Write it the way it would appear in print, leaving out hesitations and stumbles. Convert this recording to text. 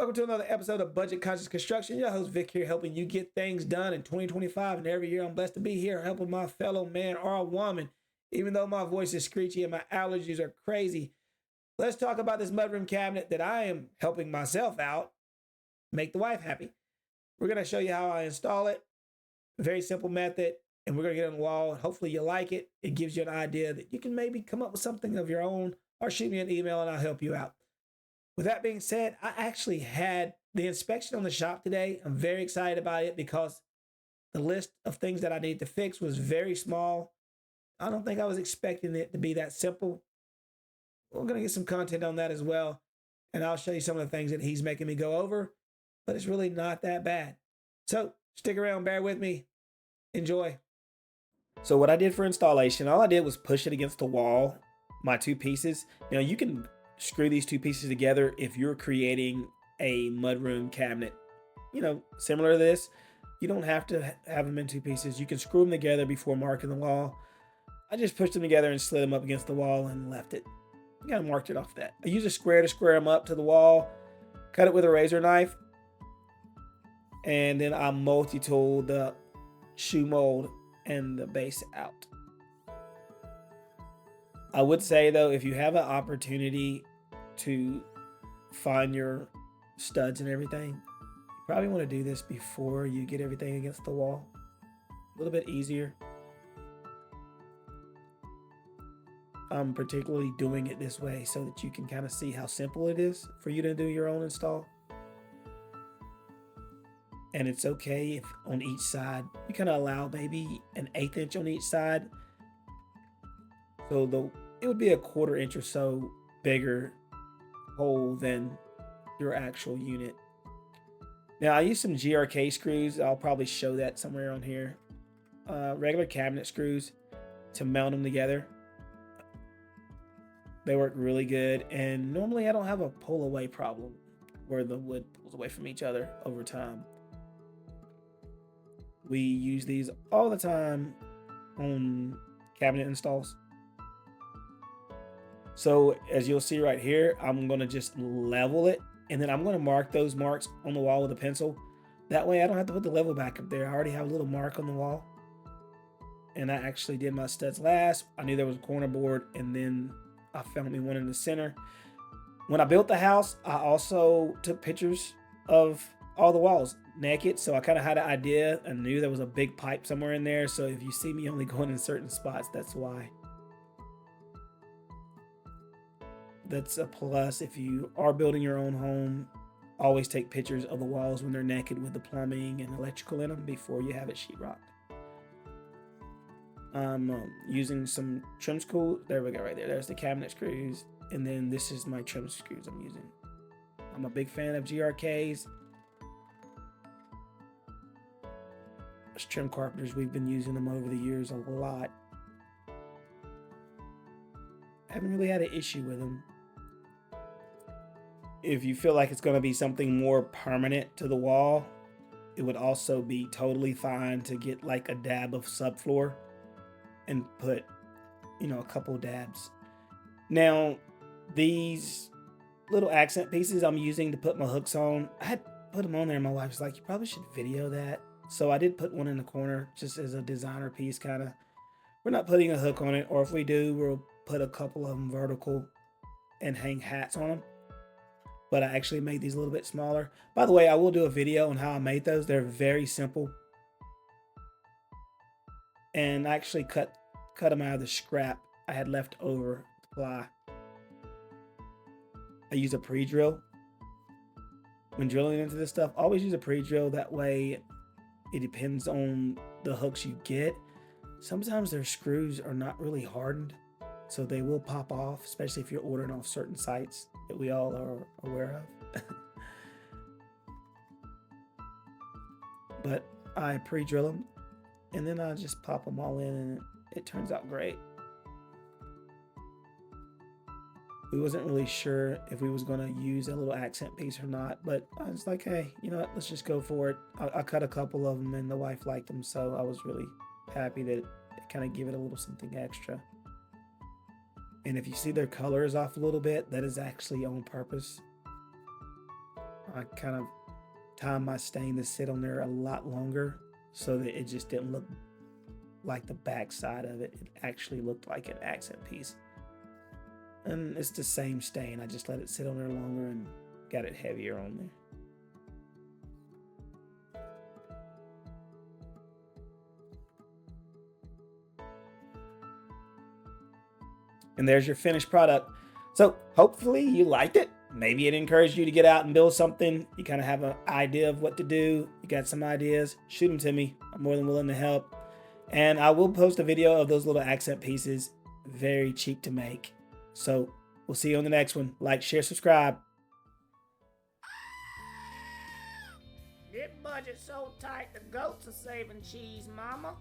Welcome to another episode of Budget Conscious Construction. Your host Vic here, helping you get things done in 2025. And every year I'm blessed to be here helping my fellow man or woman. Even though my voice is screechy and my allergies are crazy, let's talk about this mudroom cabinet that I am helping myself out, make the wife happy. We're going to show you how I install it. Very simple method. And we're going to get on the wall. Hopefully you like it. It gives you an idea that you can maybe come up with something of your own, or shoot me an email and I'll help you out. With that being said, I actually had the inspection on the shop today. I'm very excited about it because the list of things that I need to fix was very small. I don't think I was expecting it to be that simple. We're going to get some content on that as well. And I'll show you some of the things that he's making me go over, but it's really not that bad. So stick around, bear with me, enjoy. So what I did for installation, all I did was push it against the wall, my two pieces. Now you can screw these two pieces together if you're creating a mudroom cabinet, similar to this. You don't have to have them in two pieces. You can screw them together before marking the wall. I just pushed them together and slid them up against the wall and left it. Kind of marked it off that. I use a square to square them up to the wall, cut it with a razor knife, and then I multi-tool the shoe mold and the base out. I would say though, if you have an opportunity to find your studs and everything, you probably want to do this before you get everything against the wall. A little bit easier. I'm particularly doing it this way so that you can kind of see how simple it is for you to do your own install. And it's okay if on each side, you kind of allow maybe an 1/8 inch on each side. So it would be a 1/4 inch or so bigger hole than your actual unit. Now I use some GRK screws. I'll probably show that somewhere on here. Regular cabinet screws to mount them together. They work really good, and normally I don't have a pull away problem where the wood pulls away from each other over time. We use these all the time on cabinet installs. So as you'll see right here, I'm going to just level it, and then I'm going to mark those marks on the wall with a pencil. That way I don't have to put the level back up there. I already have a little mark on the wall. And I actually did my studs last. I knew there was a corner board, and then I found me one in the center. When I built the house, I also took pictures of all the walls naked. So I kind of had an idea and knew there was a big pipe somewhere in there. So if you see me only going in certain spots, that's why. That's a plus. If you are building your own home, always take pictures of the walls when they're naked with the plumbing and electrical in them before you have it sheetrocked. I'm using some trim screws. There we go, right there. There's the cabinet screws. And then this is my trim screws I'm using. I'm a big fan of GRKs. As trim carpenters, we've been using them over the years a lot. Haven't really had an issue with them. If you feel like it's going to be something more permanent to the wall, it would also be totally fine to get like a dab of subfloor and put, a couple dabs. Now, these little accent pieces I'm using to put my hooks on, I had put them on there and my wife was like, you probably should video that. So I did put one in the corner just as a designer piece kind of. We're not putting a hook on it, or if we do, we'll put a couple of them vertical and hang hats on them. But I actually made these a little bit smaller. By the way, I will do a video on how I made those. They're very simple. And I actually cut them out of the scrap I had left over to ply. I use a pre-drill. When drilling into this stuff, always use a pre-drill. That way, it depends on the hooks you get. Sometimes their screws are not really hardened, so they will pop off, especially if you're ordering off certain sites that we all are aware of. But I pre-drill them, and then I just pop them all in, and it turns out great. We wasn't really sure if we was going to use a little accent piece or not, but I was like, hey, you know what, let's just go for it. I cut a couple of them, and the wife liked them, so I was really happy that it kind of give it a little something extra. And if you see their color is off a little bit, that is actually on purpose. I kind of timed my stain to sit on there a lot longer so that it just didn't look like the back side of it. It actually looked like an accent piece. And it's the same stain. I just let it sit on there longer and got it heavier on there. And there's your finished product. So hopefully you liked it. Maybe it encouraged you to get out and build something. You kind of have an idea of what to do. You got some ideas, shoot them to me. I'm more than willing to help. And I will post a video of those little accent pieces. Very cheap to make. So we'll see you on the next one. Like, share, subscribe. This budget's so tight, the goats are saving cheese, mama.